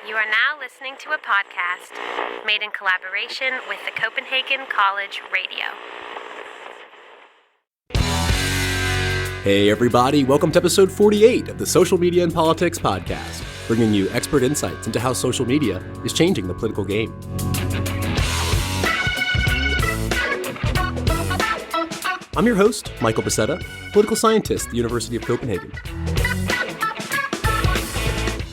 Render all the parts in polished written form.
You are now listening to a podcast made in collaboration with the Copenhagen College Radio. Hey everybody, welcome to episode 48 of the Social Media and Politics podcast, bringing you expert insights into how social media is changing the political game. I'm your host, Michael Becerra, political scientist at the University of Copenhagen.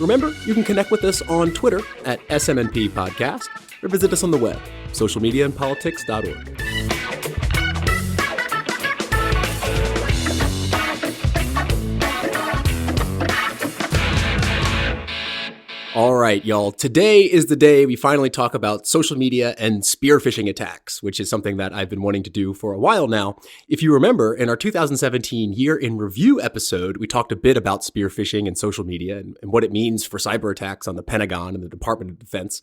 Remember, you can connect with us on Twitter at SMNP Podcast or visit us on the web, socialmediaandpolitics.org. All right, y'all. Today is the day we finally talk about social media and spear phishing attacks, which is something that I've been wanting to do for a while now. If you remember, in our 2017 Year in Review episode, we talked a bit about spear phishing and social media and what it means for cyber attacks on the Pentagon and the Department of Defense.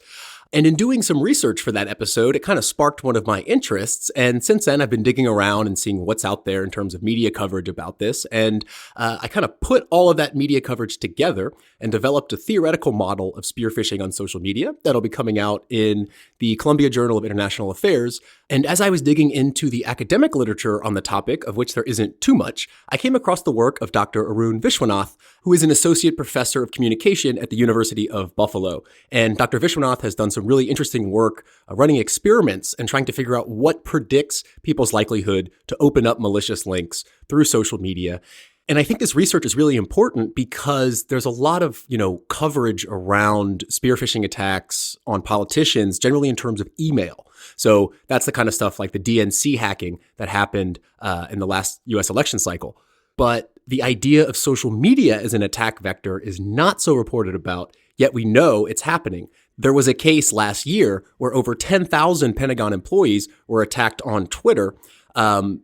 And in doing some research for that episode, it kind of sparked one of my interests. And since then, I've been digging around and seeing what's out there in terms of media coverage about this. And I kind of put all of that media coverage together and developed a theoretical model of spear phishing on social media that'll be coming out in the Columbia Journal of International Affairs. And as I was digging into the academic literature on the topic, of which there isn't too much, I came across the work of Dr. Arun Vishwanath, who is an associate professor of communication at the University of Buffalo. And Dr. Vishwanath has done some really interesting work running experiments and trying to figure out what predicts people's likelihood to open up malicious links through social media. And I think this research is really important because there's a lot of, coverage around spear phishing attacks on politicians, generally in terms of email. So that's the kind of stuff like the DNC hacking that happened in the last US election cycle. But the idea of social media as an attack vector is not so reported about, yet we know it's happening. There was a case last year where over 10,000 Pentagon employees were attacked on Twitter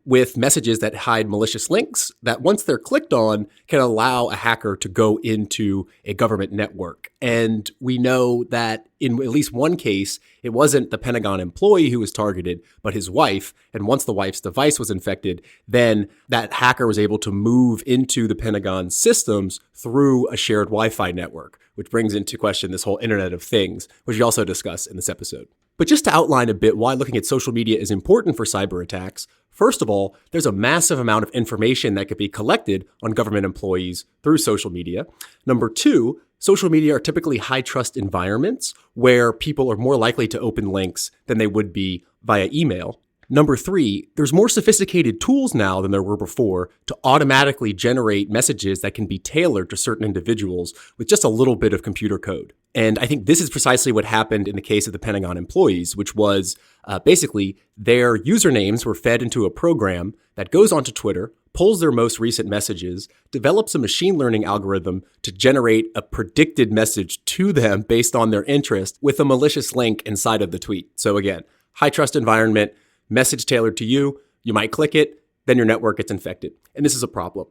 with messages that hide malicious links that once they're clicked on can allow a hacker to go into a government network. And we know that in at least one case, it wasn't the Pentagon employee who was targeted, but his wife. And once the wife's device was infected, then that hacker was able to move into the Pentagon systems through a shared Wi-Fi network, which brings into question this whole Internet of Things, which we also discuss in this episode. But just to outline a bit why looking at social media is important for cyber attacks, first of all, there's a massive amount of information that could be collected on government employees through social media. Number two, social media are typically high-trust environments where people are more likely to open links than they would be via email. Number three, there's more sophisticated tools now than there were before to automatically generate messages that can be tailored to certain individuals with just a little bit of computer code. And I think this is precisely what happened in the case of the Pentagon employees, which was basically their usernames were fed into a program that goes onto Twitter, pulls their most recent messages, develops a machine learning algorithm to generate a predicted message to them based on their interest with a malicious link inside of the tweet. So again, high trust environment, message tailored to you, you might click it, then your network gets infected. And this is a problem.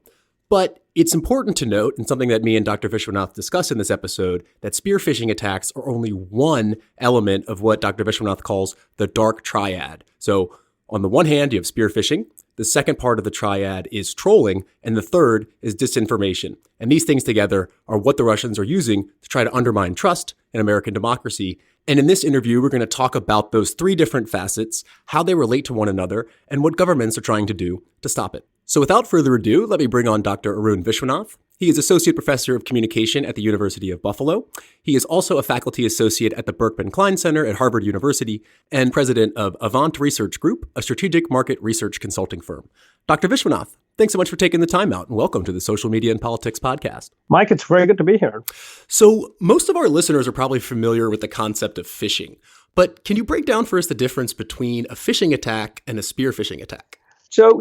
But it's important to note, and something that me and Dr. Vishwanath discuss in this episode, that spear phishing attacks are only one element of what Dr. Vishwanath calls the dark triad. So on the one hand, you have spear phishing. The second part of the triad is trolling, and the third is disinformation. And these things together are what the Russians are using to try to undermine trust in American democracy. And in this interview, we're going to talk about those three different facets, how they relate to one another, and what governments are trying to do to stop it. So without further ado, let me bring on Dr. Arun Vishwanath. He is Associate Professor of Communication at the University of Buffalo. He is also a faculty associate at the Berkman Klein Center at Harvard University and president of Avant Research Group, a strategic market research consulting firm. Dr. Vishwanath, thanks so much for taking the time out and welcome to the Social Media and Politics podcast. Mike, it's very good to be here. So most of our listeners are probably familiar with the concept of phishing, but can you break down for us the difference between a phishing attack and a spear phishing attack? So,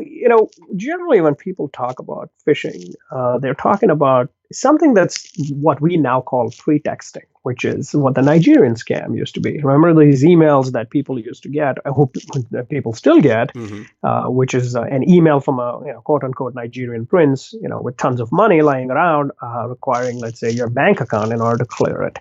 generally when people talk about phishing, they're talking about something that's what we now call pretexting, which is what the Nigerian scam used to be. Remember these emails that people used to get, I hope that people still get, which is an email from a quote unquote Nigerian prince, with tons of money lying around, requiring, let's say, your bank account in order to clear it.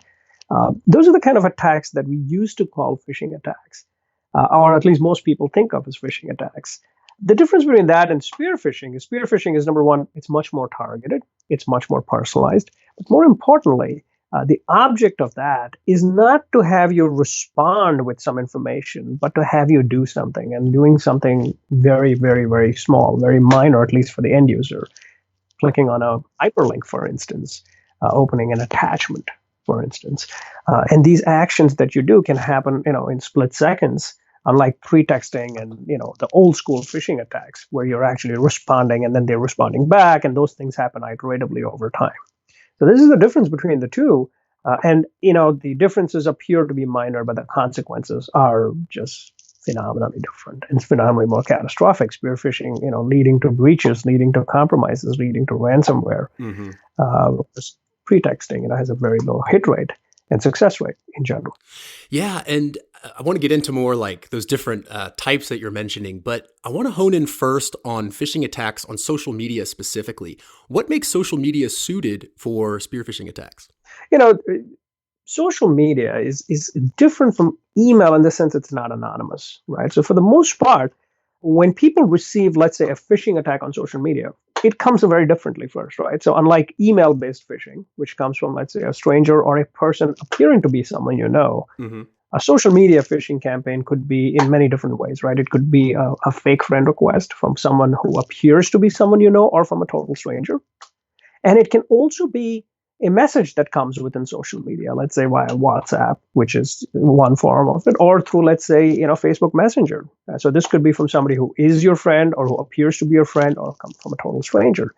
Those are the kind of attacks that we used to call phishing attacks, or at least most people think of as phishing attacks. The difference between that and spear phishing is number one, it's much more targeted, it's much more personalized, but more importantly, The object of that is not to have you respond with some information, but to have you do something, and doing something very, very, very small, very minor, at least for the end user. Clicking on a hyperlink, for instance, opening an attachment, for instance. And these actions that you do can happen, in split seconds, unlike pretexting and, the old school phishing attacks where you're actually responding and then they're responding back, and those things happen iteratively over time. So this is the difference between the two. The differences appear to be minor, but the consequences are just phenomenally different and phenomenally more catastrophic. Spear phishing, leading to breaches, leading to compromises, leading to ransomware. Whereas pretexting, has a very low hit rate and success rate in general. Yeah, and I want to get into more like those different types that you're mentioning, but I want to hone in first on phishing attacks on social media specifically. What makes social media suited for spear phishing attacks? Social media is different from email in the sense it's not anonymous, right? So for the most part, when people receive, let's say, a phishing attack on social media, it comes very differently first, right? So unlike email-based phishing, which comes from, let's say, a stranger or a person appearing to be someone you know, a social media phishing campaign could be in many different ways, right? It could be a fake friend request from someone who appears to be someone you know or from a total stranger. And it can also be a message that comes within social media, let's say via WhatsApp, which is one form of it, or through, let's say, Facebook Messenger. So this could be from somebody who is your friend or who appears to be your friend or come from a total stranger.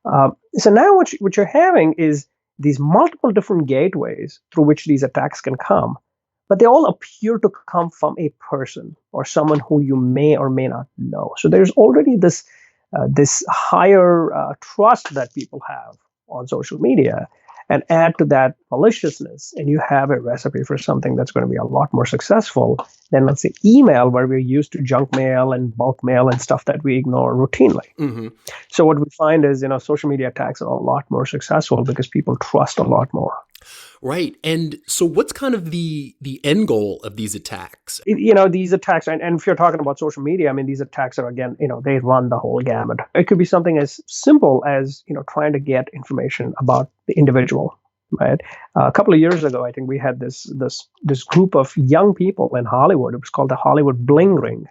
So now what you're having is these multiple different gateways through which these attacks can come, but they all appear to come from a person or someone who you may or may not know. So there's already this higher trust that people have on social media, and add to that maliciousness, and you have a recipe for something that's going to be a lot more successful than, let's say, email, where we're used to junk mail and bulk mail and stuff that we ignore routinely. So what we find is, social media attacks are a lot more successful because people trust a lot more. Right. And so what's kind of the end goal of these attacks? These attacks, and if you're talking about social media, these attacks are, again, they run the whole gamut. It could be something as simple as, trying to get information about the individual, right? A couple of years ago, I think we had this group of young people in Hollywood. It was called the Hollywood Bling Ring.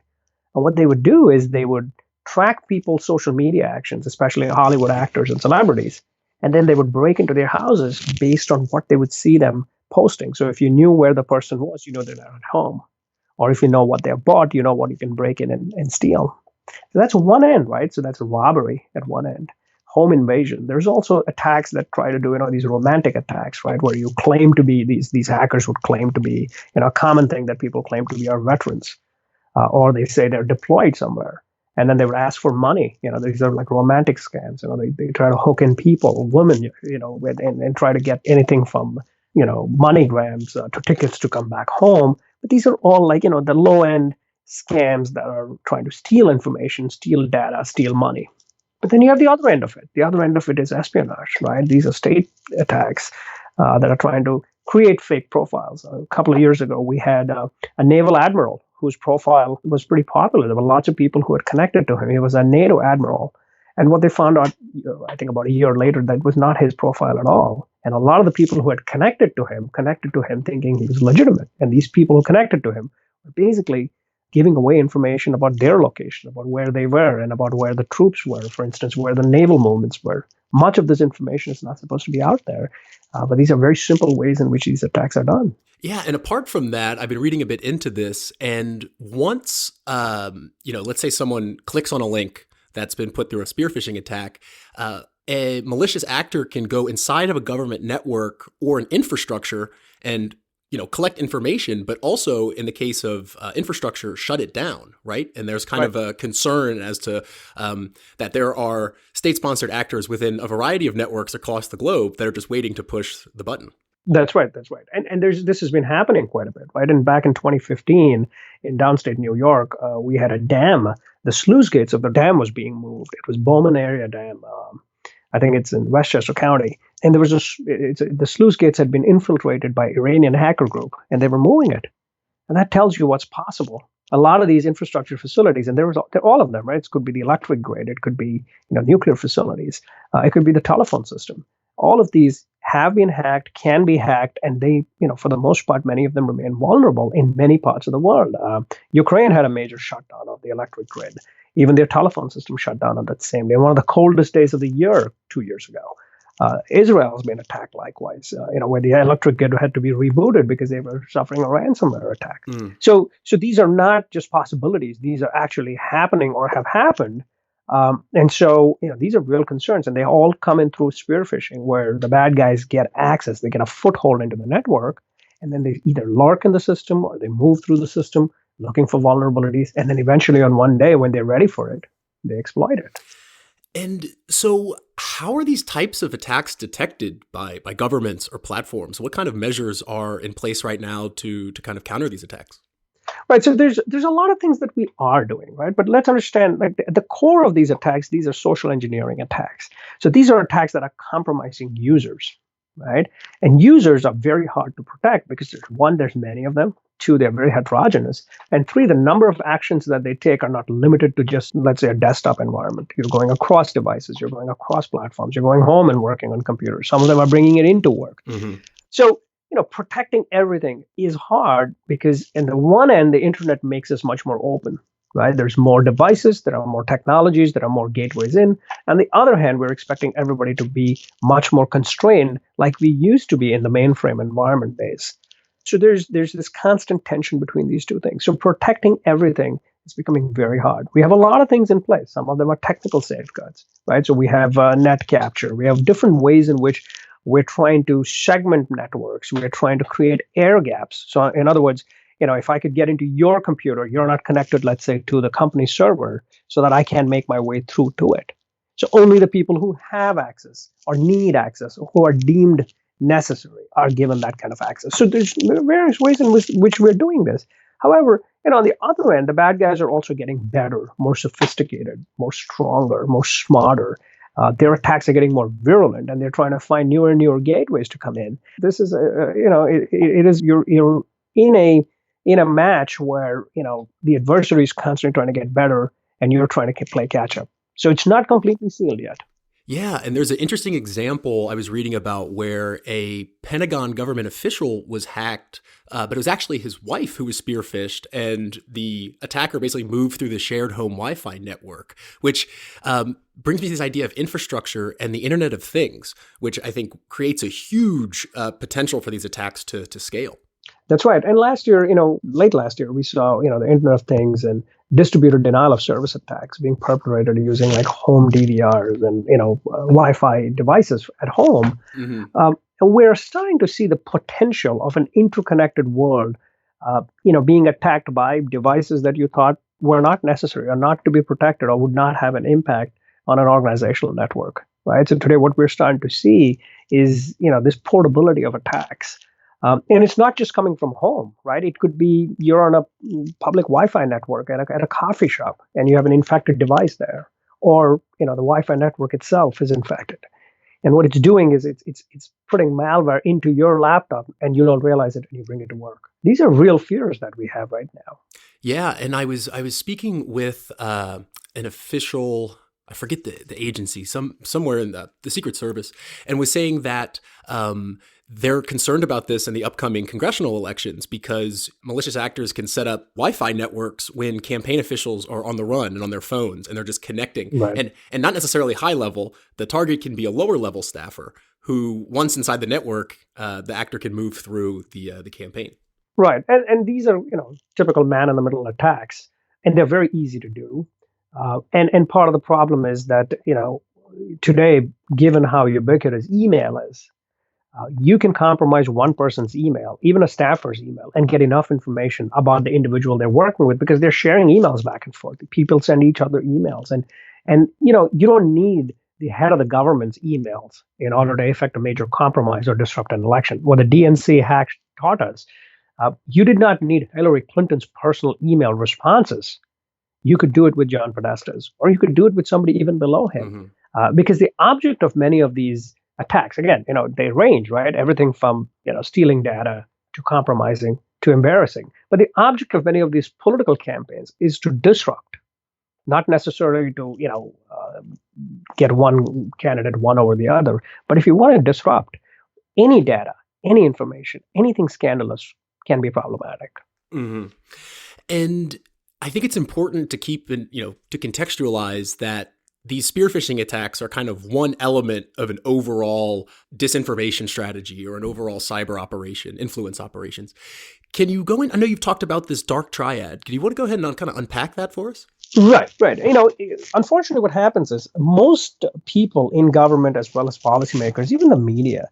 And what they would do is they would track people's social media actions, especially Hollywood actors and celebrities. And then they would break into their houses based on what they would see them posting. So if you knew where the person was, they're not at home. Or if you know what they've bought, you know what you can break in and steal. So that's one end, right? So that's robbery at one end. Home invasion. There's also attacks that try to do, these romantic attacks, right? Where you claim to be, these hackers would claim to be, a common thing that people claim to be are veterans. Or they say they're deployed somewhere. And then they would ask for money. These are like romantic scams. They try to hook in people, women, and try to get anything from, MoneyGrams to tickets to come back home. But these are all like, the low end scams that are trying to steal information, steal data, steal money. But then you have the other end of it. The other end of it is espionage, right? These are state attacks that are trying to create fake profiles. A couple of years ago, we had a naval admiral whose profile was pretty popular. There were lots of people who had connected to him. He was a NATO admiral. And what they found out, I think about a year later, that was not his profile at all. And a lot of the people who had connected to him thinking he was legitimate. And these people who connected to him were basically giving away information about their location, about where they were, and about where the troops were, for instance, where the naval movements were. Much of this information is not supposed to be out there. But these are very simple ways in which these attacks are done. Yeah. And apart from that, I've been reading a bit into this. And once, let's say someone clicks on a link that's been put through a spear phishing attack, a malicious actor can go inside of a government network or an infrastructure and, collect information, but also in the case of infrastructure, shut it down, right? And there's kind of a concern as to that there are state-sponsored actors within a variety of networks across the globe that are just waiting to push the button. That's right. And this has been happening quite a bit, right? And back in 2015, in downstate New York, we had a dam. The sluice gates of the dam was being moved. It was Bowman Area Dam. I think it's in Westchester County. And there was the sluice gates had been infiltrated by Iranian hacker group, and they were moving it. And that tells you what's possible. A lot of these infrastructure facilities, and they're all of them, right? It could be the electric grid. It could be nuclear facilities. It could be the telephone system. All of these have been hacked, can be hacked, and they, for the most part, many of them remain vulnerable in many parts of the world. Ukraine had a major shutdown of the electric grid. Even their telephone system shut down on that same day. One of the coldest days of the year 2 years ago. Israel's been attacked likewise, where the electric grid had to be rebooted because they were suffering a ransomware attack. So these are not just possibilities; these are actually happening or have happened. And so, these are real concerns, and they all come in through spear phishing, where the bad guys get access, they get a foothold into the network, and then they either lurk in the system or they move through the system looking for vulnerabilities, and then eventually, on one day when they're ready for it, they exploit it. And so how are these types of attacks detected by governments or platforms? What kind of measures are in place right now to kind of counter these attacks? Right. So there's a lot of things that we are doing, right? But let's understand, like the core of these attacks, these are social engineering attacks. So these are attacks that are compromising users, right? And users are very hard to protect because there's many of them. Two, they're very heterogeneous. And three, the number of actions that they take are not limited to just, let's say, a desktop environment. You're going across devices, you're going across platforms, you're going home and working on computers. Some of them are bringing it into work. Mm-hmm. So, protecting everything is hard because, on the one end, the internet makes us much more open, right? There's more devices, there are more technologies, there are more gateways in. On the other hand, we're expecting everybody to be much more constrained like we used to be in the mainframe environment days. So there's this constant tension between these two things. So protecting everything is becoming very hard. We have a lot of things in place. Some of them are technical safeguards, right? So we have net capture. We have different ways in which we're trying to segment networks. We're trying to create air gaps. So in other words, if I could get into your computer, you're not connected, let's say, to the company server so that I can make my way through to it. So only the people who have access or need access or who are deemed necessary are given that kind of access. So there's various ways in which we're doing this. However, on the other end, the bad guys are also getting better, more sophisticated, more stronger, more smarter. Their attacks are getting more virulent, and they're trying to find newer and newer gateways to come in. This is, it is you're in a match where the adversary is constantly trying to get better, and you're trying to play catch up. So it's not completely sealed yet. Yeah, and there's an interesting example I was reading about where a Pentagon government official was hacked, but it was actually his wife who was spear phished, and the attacker basically moved through the shared home Wi-Fi network, which brings me to this idea of infrastructure and the Internet of Things, which I think creates a huge potential for these attacks to scale. That's right. And last year, late last year, we saw, the Internet of Things and distributed denial of service attacks being perpetrated using like home DVRs and, Wi-Fi devices at home. Mm-hmm. And we're starting to see the potential of an interconnected world, being attacked by devices that you thought were not necessary or not to be protected or would not have an impact on an organizational network, right? So today what we're starting to see is, this portability of attacks. And it's not just coming from home, right? It could be you're on a public Wi-Fi network at a coffee shop and you have an infected device there, or the Wi-Fi network itself is infected. And what it's doing is it's putting malware into your laptop and you don't realize it and you bring it to work. These are real fears that we have right now. Yeah, and I was speaking with an official, I forget the agency, somewhere in the Secret Service, and was saying that they're concerned about this in the upcoming congressional elections because malicious actors can set up Wi-Fi networks when campaign officials are on the run and on their phones and they're just connecting. Right. And not necessarily high level. The target can be a lower level staffer who, once inside the network, the actor can move through the campaign. Right. And these are, typical man-in-the-middle attacks, and they're very easy to do. And part of the problem is that, today, given how ubiquitous email is, you can compromise one person's email, even a staffer's email, and get enough information about the individual they're working with because they're sharing emails back and forth. People send each other emails. And you don't need the head of the government's emails in order to effect a major compromise or disrupt an election. What the DNC hack taught us, you did not need Hillary Clinton's personal email responses. You could do it with John Podesta's, or you could do it with somebody even below him. Mm-hmm. Because the object of many of these attacks, again, they range, right? Everything from, stealing data to compromising to embarrassing. But the object of many of these political campaigns is to disrupt, not necessarily to, get one candidate one over the other. But if you want to disrupt, any data, any information, anything scandalous can be problematic. Mm-hmm. And I think it's important to keep in, to contextualize that these spear phishing attacks are kind of one element of an overall disinformation strategy or an overall cyber operation, influence operations. Can you go in? I know you've talked about this dark triad. Can you want to go ahead and kind of unpack that for us? Right, right. Unfortunately, what happens is most people in government, as well as policymakers, even the media,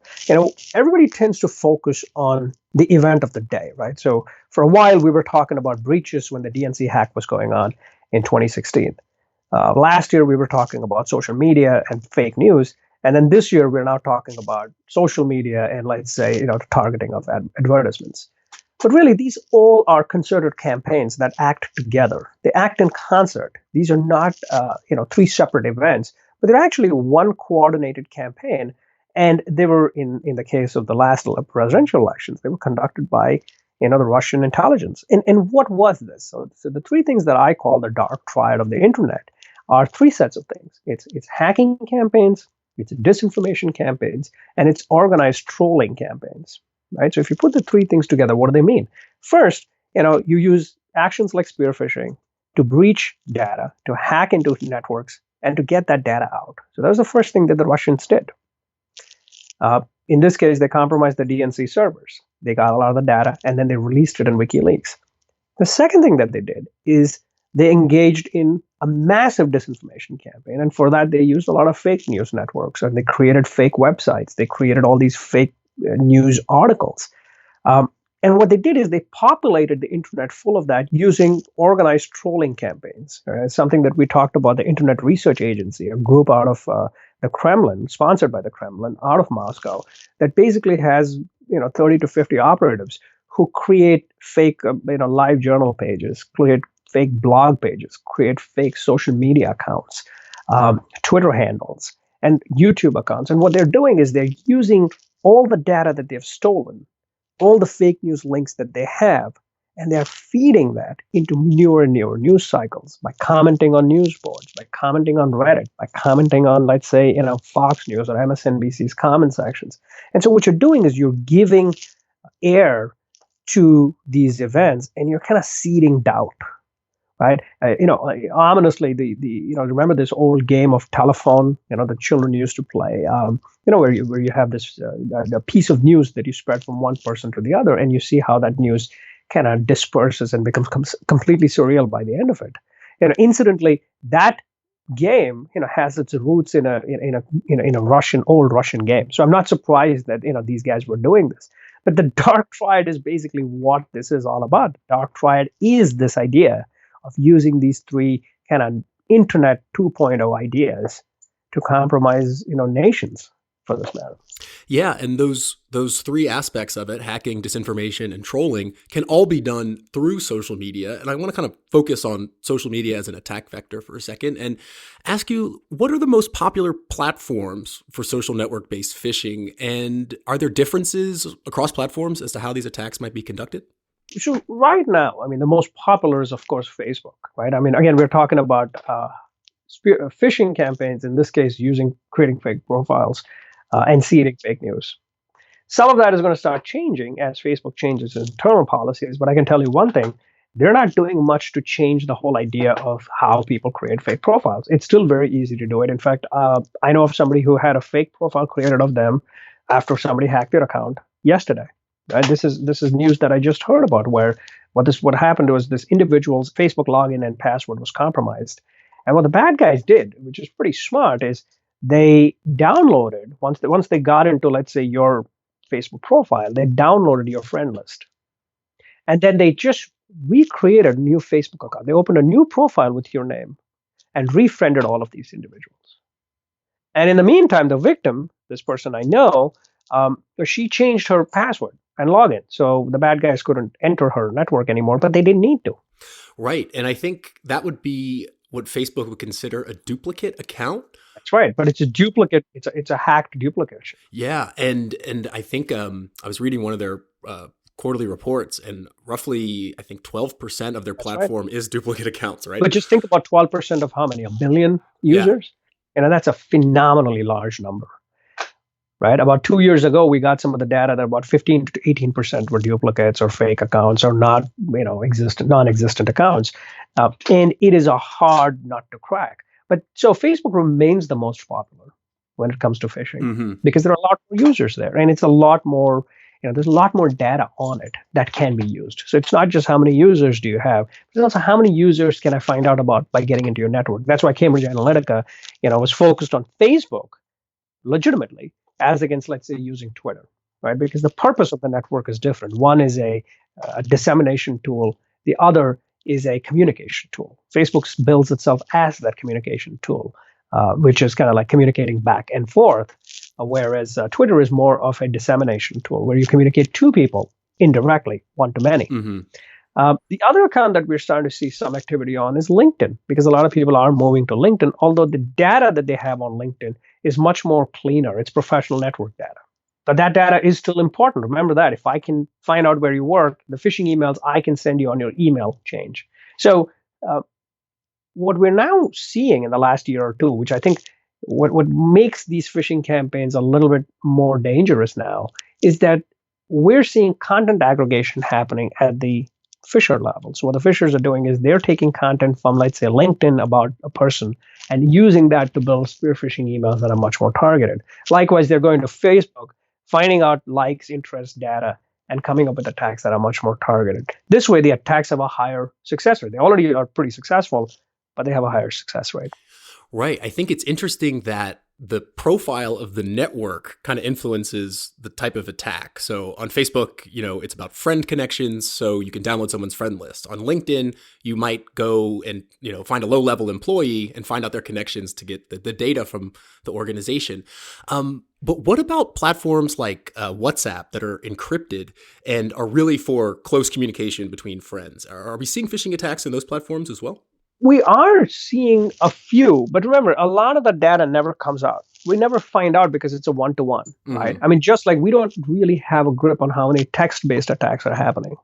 everybody tends to focus on the event of the day, right? So for a while, we were talking about breaches when the DNC hack was going on in 2016. Last year, we were talking about social media and fake news. And then this year, we're now talking about social media and, let's say, the targeting of advertisements. But really, these all are concerted campaigns that act together. They act in concert. These are not, three separate events, but they're actually one coordinated campaign. And they were, in the case of the last presidential elections, they were conducted by, the Russian intelligence. And what was this? So the three things that I call the dark triad of the internet are three sets of things. It's hacking campaigns, it's disinformation campaigns, and it's organized trolling campaigns. Right. So if you put the three things together, what do they mean? First, you use actions like spear phishing to breach data, to hack into networks, and to get that data out. So that was the first thing that the Russians did. In this case, they compromised the DNC servers. They got a lot of the data, and then they released it in WikiLeaks. The second thing that they did is they engaged in a massive disinformation campaign. And for that, they used a lot of fake news networks, and they created fake websites. They created all these fake news articles. And what they did is they populated the internet full of that using organized trolling campaigns. Something that we talked about, the Internet Research Agency, a group out of the Kremlin, sponsored by the Kremlin, out of Moscow, that basically has 30 to 50 operatives who create fake live journal pages, create fake blog pages, create fake social media accounts, Twitter handles, and YouTube accounts. And what they're doing is they're using all the data that they've stolen, all the fake news links that they have, and they're feeding that into newer and newer news cycles by commenting on news boards, by commenting on Reddit, by commenting on, let's say, Fox News or MSNBC's comment sections. And so what you're doing is you're giving air to these events, and you're kind of seeding doubt. Right, ominously, remember this old game of telephone, the children used to play, where you have this a piece of news that you spread from one person to the other, and you see how that news kind of disperses and becomes completely surreal by the end of it. Incidentally, that game, has its roots in a old Russian game. So I'm not surprised that these guys were doing this. But the dark triad is basically what this is all about. The dark triad is this idea of using these three kind of internet 2.0 ideas to compromise, nations, for this matter. Yeah, and those three aspects of it, hacking, disinformation, and trolling, can all be done through social media. And I want to kind of focus on social media as an attack vector for a second and ask you, what are the most popular platforms for social network-based phishing? And are there differences across platforms as to how these attacks might be conducted? So right now, the most popular is, of course, Facebook, right? Again, we're talking about phishing campaigns, in this case, creating fake profiles and seeding fake news. Some of that is going to start changing as Facebook changes its internal policies, but I can tell you one thing, they're not doing much to change the whole idea of how people create fake profiles. It's still very easy to do it. In fact, I know of somebody who had a fake profile created of them after somebody hacked their account yesterday. Right? This is news that I just heard about, where what happened was this individual's Facebook login and password was compromised. And what the bad guys did, which is pretty smart, is they downloaded, once they got into, let's say, your Facebook profile, they downloaded your friend list. And then they just recreated a new Facebook account. They opened a new profile with your name and refriended all of these individuals. And in the meantime, the victim, this person I know, she changed her password and login. So the bad guys couldn't enter her network anymore, but they didn't need to. Right. And I think that would be what Facebook would consider a duplicate account. That's right. But it's a duplicate. It's a hacked duplication. Yeah. And I think I was reading one of their quarterly reports, and roughly, I think 12% of their platform is duplicate accounts, right? But just think about 12% of how many? 1 billion users? Yeah. That's a phenomenally large number. right? About 2 years ago, we got some of the data that about 15 to 18% were duplicates or fake accounts or not, non-existent accounts. And it is a hard nut to crack. But so Facebook remains the most popular when it comes to phishing because there are a lot more users there, and it's a lot more. There's a lot more data on it that can be used. So it's not just how many users do you have, but also how many users can I find out about by getting into your network. That's why Cambridge Analytica, was focused on Facebook legitimately, as against, let's say, using Twitter, right? Because the purpose of the network is different. One is a dissemination tool. The other is a communication tool. Facebook builds itself as that communication tool, which is kind of like communicating back and forth, whereas Twitter is more of a dissemination tool where you communicate to people indirectly, one to many. The other account that we're starting to see some activity on is LinkedIn, because a lot of people are moving to LinkedIn, although the data that they have on LinkedIn is much more cleaner. It's professional network data. But that data is still important. Remember that. If I can find out where you work, the phishing emails I can send you on your email change. So what we're now seeing in the last year or two, which I think what makes these phishing campaigns a little bit more dangerous now, is that we're seeing content aggregation happening at the Fisher level. So what the Fishers are doing is they're taking content from, let's say, LinkedIn about a person and using that to build spear phishing emails that are much more targeted. Likewise, they're going to Facebook, finding out likes, interest data, and coming up with attacks that are much more targeted. This way, the attacks have a higher success rate. They already are pretty successful, but they have a higher success rate. Right. I think it's interesting that the profile of the network kind of influences the type of attack. So on Facebook, it's about friend connections, so you can download someone's friend list. On LinkedIn, you might go and, find a low-level employee and find out their connections to get the data from the organization. But what about platforms like WhatsApp that are encrypted and are really for close communication between friends? Are we seeing phishing attacks in those platforms as well? We are seeing a few, but remember, a lot of the data never comes out. We never find out because it's a one-to-one, right? I mean, just like we don't really have a grip on how many text-based attacks are happening,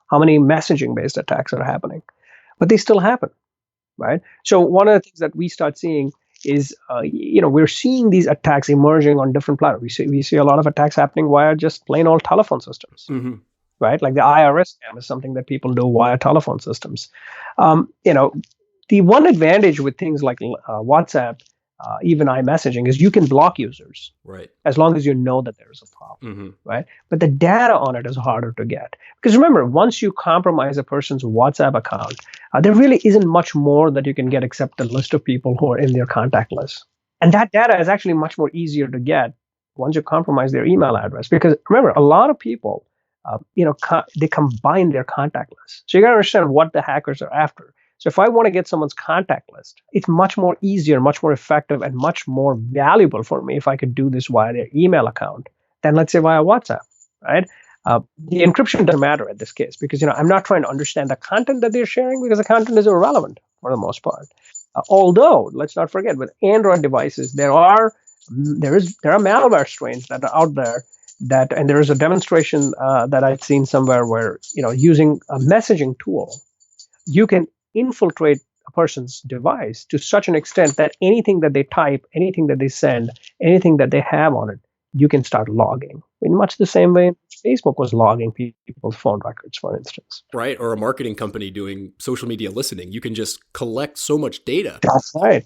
how many messaging-based attacks are happening, but they still happen, right? So one of the things that we start seeing is, we're seeing these attacks emerging on different platforms. We see a lot of attacks happening via just plain old telephone systems. Right? Like the IRS scam is something that people do via telephone systems. The one advantage with things like WhatsApp, even iMessaging, is you can block users, right? As long as you know that there's a problem, right? But the data on it is harder to get. Because remember, once you compromise a person's WhatsApp account, there really isn't much more that you can get except the list of people who are in their contact list. And that data is actually much more easier to get once you compromise their email address. Because remember, a lot of people, they combine their contact lists. So you got to understand what the hackers are after. So if I want to get someone's contact list, it's much more easier, much more effective, and much more valuable for me if I could do this via their email account than, let's say, via WhatsApp, right? The encryption doesn't matter in this case because, I'm not trying to understand the content that they're sharing because the content is irrelevant for the most part. Although, let's not forget, with Android devices, there are malware strains that are out there and there is a demonstration that I've seen somewhere where, using a messaging tool, you can infiltrate a person's device to such an extent that anything that they type, anything that they send, anything that they have on it, you can start logging. In much the same way Facebook was logging people's phone records, for instance. Right. Or a marketing company doing social media listening. You can just collect so much data. That's right.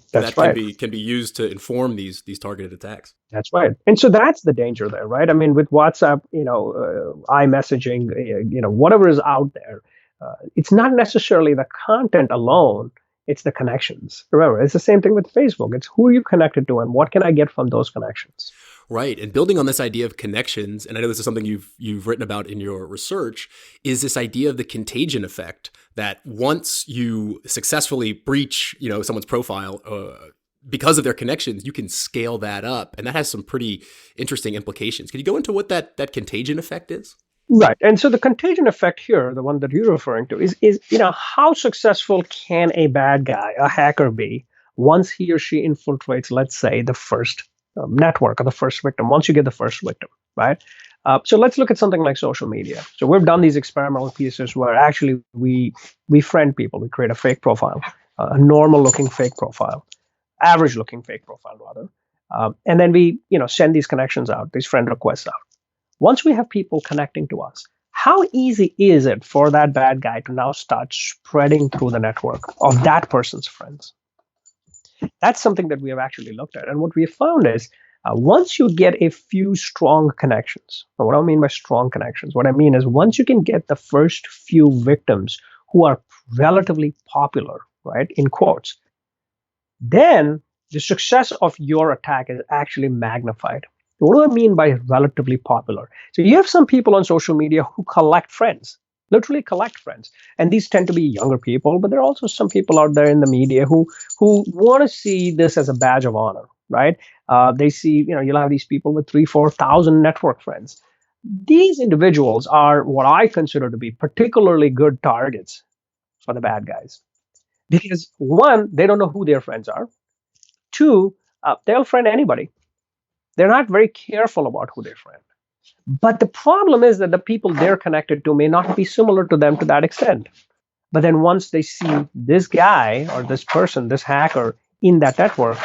Can be used to inform these targeted attacks. That's right. And so that's the danger there, right? I mean, with WhatsApp, iMessaging, whatever is out there, it's not necessarily the content alone, it's the connections. Remember, it's the same thing with Facebook. It's who are you connected to and what can I get from those connections? Right. And building on this idea of connections, and I know this is something you've written about in your research, is this idea of the contagion effect that once you successfully breach, someone's profile, because of their connections, you can scale that up. And that has some pretty interesting implications. Can you go into what that contagion effect is? Right. And so the contagion effect here, the one that you're referring to, is how successful can a bad guy, a hacker, be once he or she infiltrates, let's say, the first network or the first victim, once you get the first victim, right? So let's look at something like social media. So we've done these experimental pieces where actually we friend people. We create a fake profile, a normal-looking fake profile, average-looking fake profile, rather. And then we, send these connections out, these friend requests out. Once we have people connecting to us, how easy is it for that bad guy to now start spreading through the network of that person's friends? That's something that we have actually looked at. And what we have found is once you get a few strong connections, and what I mean by strong connections, what I mean is once you can get the first few victims who are relatively popular, right, in quotes, then the success of your attack is actually magnified. What do I mean by relatively popular? So you have some people on social media who collect friends, literally collect friends. And these tend to be younger people, but there are also some people out there in the media who want to see this as a badge of honor, right? They see, you'll have these people with 3,000-4,000 network friends. These individuals are what I consider to be particularly good targets for the bad guys. Because one, they don't know who their friends are. Two, they'll friend anybody. They're not very careful about who they friend. But the problem is that the people they're connected to may not be similar to them to that extent. But then once they see this guy or this person, this hacker in that network,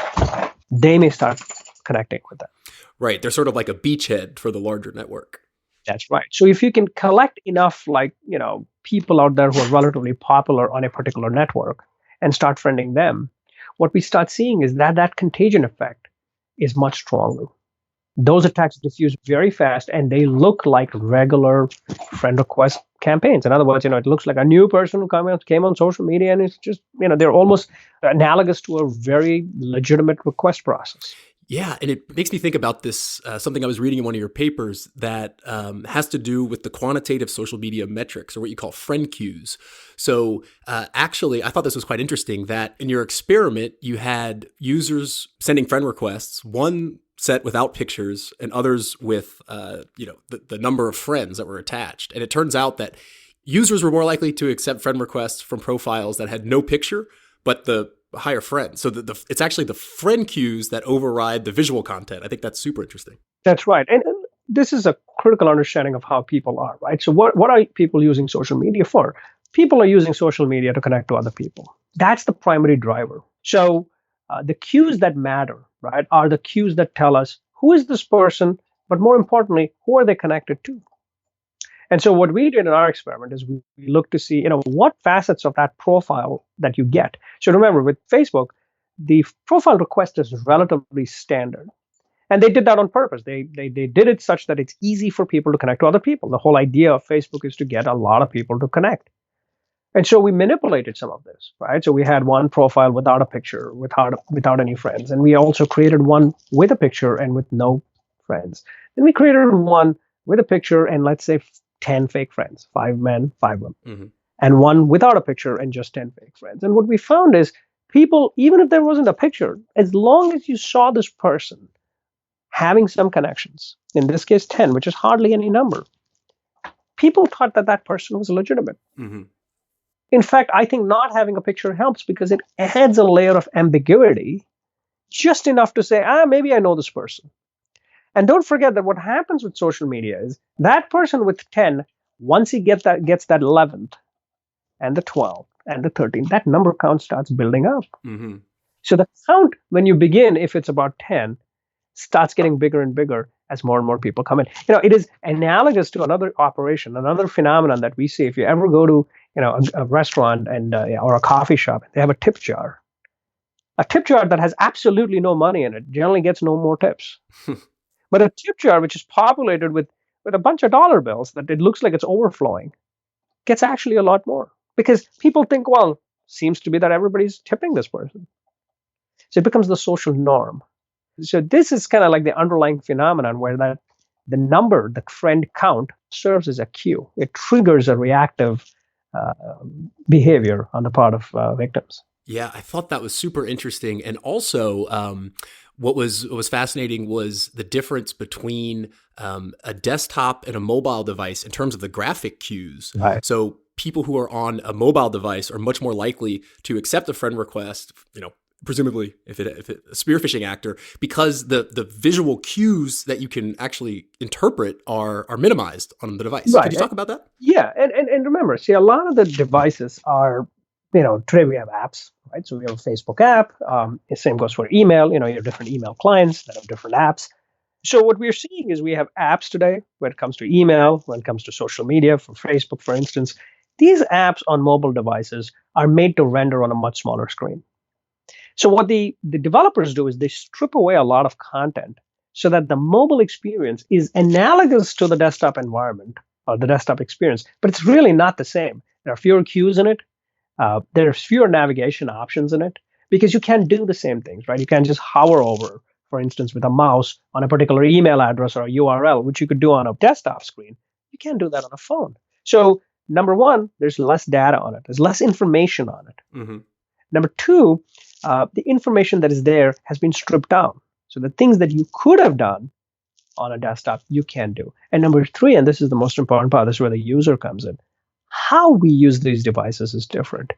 they may start connecting with them. Right. They're sort of like a beachhead for the larger network. That's right. So if you can collect enough, people out there who are relatively popular on a particular network and start friending them, what we start seeing is that contagion effect is much stronger. Those attacks diffuse very fast and they look like regular friend request campaigns. In other words, it looks like a new person who came on social media, and it's just, they're almost analogous to a very legitimate request process. Yeah, and it makes me think about this, something I was reading in one of your papers that has to do with the quantitative social media metrics, or what you call friend queues. So actually, I thought this was quite interesting that in your experiment, you had users sending friend requests, one set without pictures and others with the number of friends that were attached. And it turns out that users were more likely to accept friend requests from profiles that had no picture, but the higher friends. So it's actually the friend queues that override the visual content. I think that's super interesting. That's right. And this is a critical understanding of how people are, right? So what are people using social media for? People are using social media to connect to other people. That's the primary driver. So the cues that matter, right, are the cues that tell us who is this person, but more importantly, who are they connected to? And so what we did in our experiment is we looked to see, what facets of that profile that you get. So remember, with Facebook, the profile request is relatively standard. And they did that on purpose. They did it such that it's easy for people to connect to other people. The whole idea of Facebook is to get a lot of people to connect. And so we manipulated some of this, right? So we had one profile without a picture, without any friends. And we also created one with a picture and with no friends. Then we created one with a picture and let's say 10 fake friends, 5 men, 5 women, and one without a picture and just 10 fake friends. And what we found is people, even if there wasn't a picture, as long as you saw this person having some connections, in this case 10, which is hardly any number, people thought that person was legitimate. In fact, I think not having a picture helps because it adds a layer of ambiguity, just enough to say, maybe I know this person. And don't forget that what happens with social media is that person with 10, once he gets that 11th and the 12th and the 13th, that number count starts building up. So the count, when you begin, if it's about 10, starts getting bigger and bigger as more and more people come in. It is analogous to another operation, another phenomenon that we see. If you ever go to a restaurant and or a coffee shop, they have a tip jar. A tip jar that has absolutely no money in it generally gets no more tips. But a tip jar which is populated with a bunch of dollar bills that it looks like it's overflowing gets actually a lot more because people think, well, seems to be that everybody's tipping this person. So it becomes the social norm. So this is kind of like the underlying phenomenon where the number, the friend count, serves as a cue. It triggers a reactive behavior on the part of victims. Yeah, I thought that was super interesting. And also, what was fascinating was the difference between a desktop and a mobile device in terms of the graphic cues. Right. So people who are on a mobile device are much more likely to accept a friend request, presumably if it a spear phishing actor, because the visual cues that you can actually interpret are minimized on the device. Right. Could you talk about that? Yeah, and remember, see, a lot of the devices are, today we have apps, right? So we have a Facebook app. The same goes for email. You have different email clients that have different apps. So what we're seeing is we have apps today when it comes to email, when it comes to social media, for Facebook, for instance. These apps on mobile devices are made to render on a much smaller screen. So what the developers do is they strip away a lot of content so that the mobile experience is analogous to the desktop environment or the desktop experience, but it's really not the same. There are fewer cues in it. There's fewer navigation options in it because you can't do the same things, right? You can't just hover over, for instance, with a mouse on a particular email address or a URL, which you could do on a desktop screen. You can't do that on a phone. So number one, there's less data on it. There's less information on it. Mm-hmm. Number two, the information that is there has been stripped down. So the things that you could have done on a desktop, you can do. And number three, and this is the most important part, this is where the user comes in. How we use these devices is different.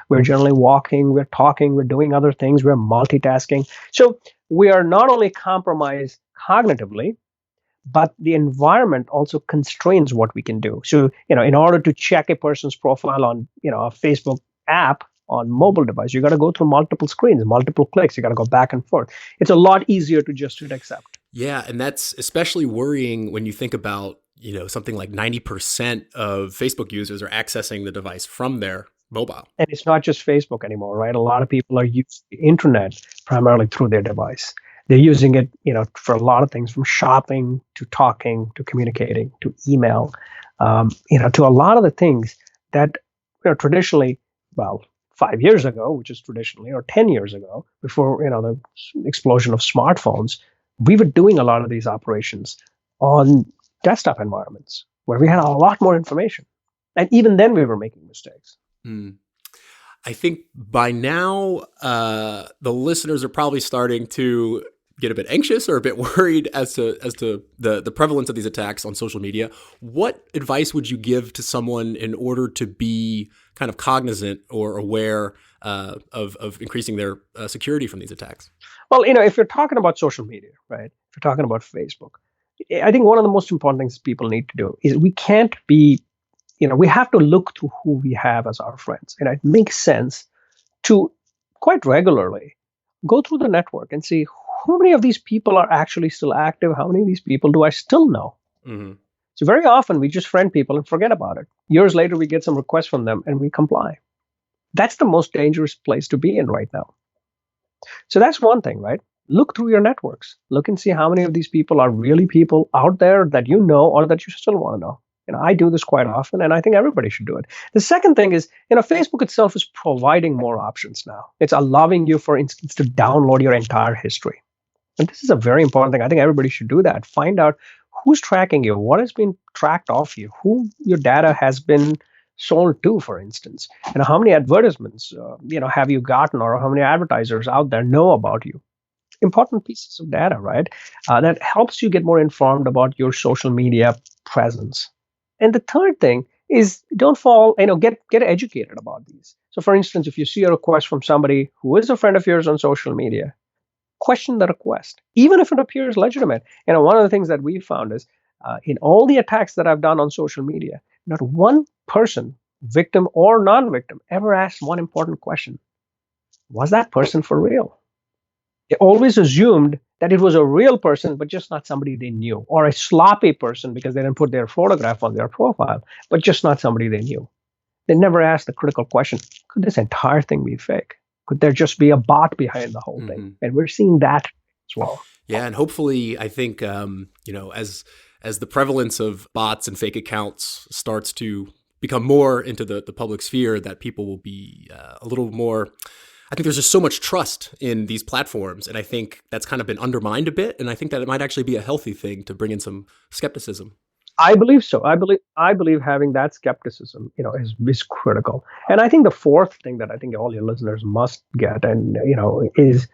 We're generally walking, we're talking, we're doing other things, we're multitasking. So we are not only compromised cognitively, but the environment also constrains what we can do. So, in order to check a person's profile on, a Facebook app on mobile device, you got to go through multiple screens, multiple clicks. You got to go back and forth. It's a lot easier to just hit accept. Yeah, and that's especially worrying when you think about, something like 90% of Facebook users are accessing the device from their mobile. And it's not just Facebook anymore, right? A lot of people are using the internet primarily through their device. They're using it, for a lot of things, from shopping to talking to communicating to email, to a lot of the things that traditionally, 5 years ago, which is traditionally, or 10 years ago, before the explosion of smartphones, we were doing a lot of these operations on desktop environments where we had a lot more information. And even then we were making mistakes. I think by now, the listeners are probably starting to get a bit anxious or a bit worried as to the prevalence of these attacks on social media. What advice would you give to someone in order to be kind of cognizant or aware of increasing their security from these attacks? Well, if you're talking about social media, right? If you're talking about Facebook, I think one of the most important things people need to do is we can't be, we have to look to who we have as our friends. And it makes sense to quite regularly go through the network and see how many of these people are actually still active. How many of these people do I still know? Mm-hmm. So very often we just friend people and forget about it. Years later, we get some requests from them and we comply. That's the most dangerous place to be in right now. So that's one thing, right? Look through your networks. Look and see how many of these people are really people out there that you know or that you still want to know. I do this quite often, and I think everybody should do it. The second thing is, Facebook itself is providing more options now. It's allowing you, for instance, to download your entire history. And this is a very important thing. I think everybody should do that. Find out who's tracking you, what has been tracked off you, who your data has been sold to, for instance, and how many advertisements, have you gotten, or how many advertisers out there know about you. Important pieces of data, right? That helps you get more informed about your social media presence. And the third thing is don't fall, get educated about these. So for instance, if you see a request from somebody who is a friend of yours on social media, question the request, even if it appears legitimate. One of the things that we found is in all the attacks that I've done on social media, not one person, victim or non-victim, ever asked one important question. Was that person for real? They always assumed that it was a real person, but just not somebody they knew, or a sloppy person because they didn't put their photograph on their profile, but just not somebody they knew. They never asked the critical question, could this entire thing be fake? Could there just be a bot behind the whole thing? And we're seeing that as well. Yeah, and hopefully, I think, as the prevalence of bots and fake accounts starts to become more into the public sphere, that people will be a little more. I think there's just so much trust in these platforms, and I think that's kind of been undermined a bit. And I think that it might actually be a healthy thing to bring in some skepticism. I believe so. I believe having that skepticism, is critical. And I think the fourth thing that I think all your listeners must get, and is,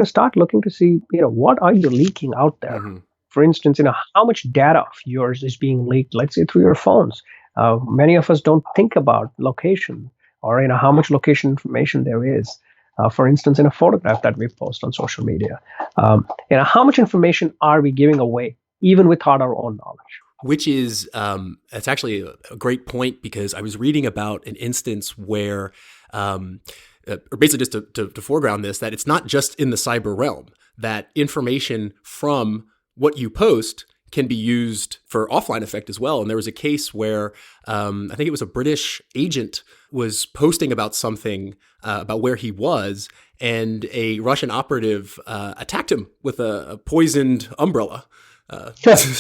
start looking to see, what are you leaking out there? Mm-hmm. For instance, how much data of yours is being leaked, let's say through your phones. Many of us don't think about location, or how much location information there is. For instance, in a photograph that we post on social media, how much information are we giving away, even without our own knowledge? Which is, it's actually a great point, because I was reading about an instance where or basically just to foreground this, that it's not just in the cyber realm, that information from what you post can be used for offline effect as well. And there was a case where I think it was a British agent was posting about something about where he was, and a Russian operative attacked him with a poisoned umbrella. Because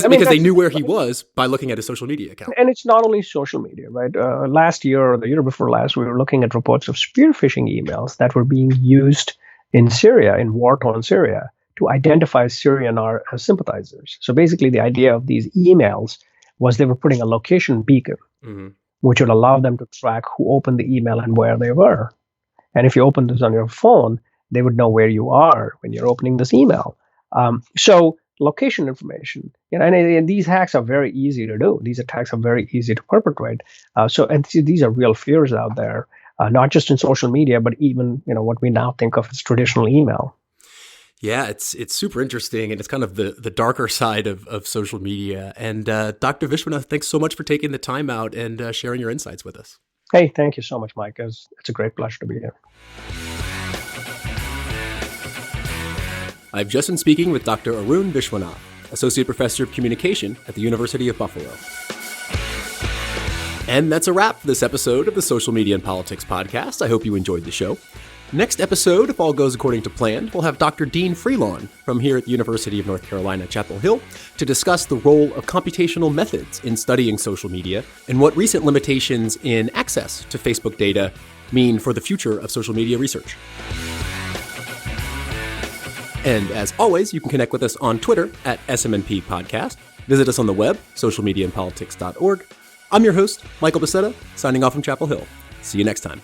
they knew where he was by looking at his social media account. And it's not only social media, right? Last year or the year before last, we were looking at reports of spear phishing emails that were being used in Syria, in war-torn Syria, to identify Syrian sympathizers. So basically, the idea of these emails was they were putting a location beacon, which would allow them to track who opened the email and where they were. And if you opened this on your phone, they would know where you are when you're opening this email. So location information, and these hacks are very easy to do. These attacks are very easy to perpetrate. And these are real fears out there, not just in social media, but even what we now think of as traditional email. Yeah, it's super interesting, and it's kind of the darker side of social media. And Dr. Vishwanath, thanks so much for taking the time out and sharing your insights with us. Hey, thank you so much, Mike. It's a great pleasure to be here. I've just been speaking with Dr. Arun Vishwanath, Associate Professor of Communication at the University of Buffalo. And that's a wrap for this episode of the Social Media and Politics Podcast. I hope you enjoyed the show. Next episode, if all goes according to plan, we'll have Dr. Dean Freelon from here at the University of North Carolina, Chapel Hill, to discuss the role of computational methods in studying social media and what recent limitations in access to Facebook data mean for the future of social media research. And as always, you can connect with us on Twitter at SMNP Podcast. Visit us on the web, socialmediaandpolitics.org. I'm your host, Michael Becerra, signing off from Chapel Hill. See you next time.